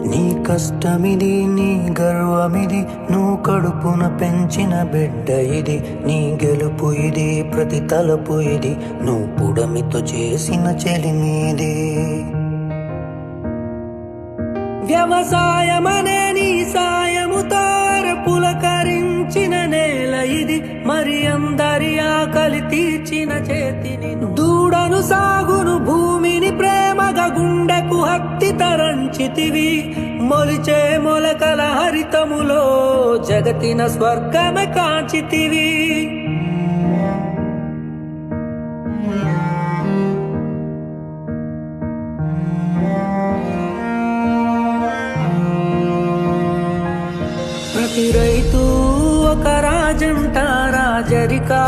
నీ కష్టమిది, నీ గర్వమిది, నువ్వు కడుపున పెంచిన బిడ్డ ఇది. నీ గెలుపు ఇది, ప్రతి తలపు ఇది, నువ్వు పుడమితో చేసిన చెలిమీది. వ్యవసాయమనే నీ సాయముతో పులకరించిన నేల ఇది. మరి అందరి ఆకలి తీర్చిన చేతిని, దూడను సాగును భూమిని ప్రేమగా గుండెకు హత్తి తరంచితివి. మొలిచే మొలకల హరితములో జగతిన స్వర్గమే కాంచితివి. ప్రతి రైతు ఒక రాజంట, రాజరికా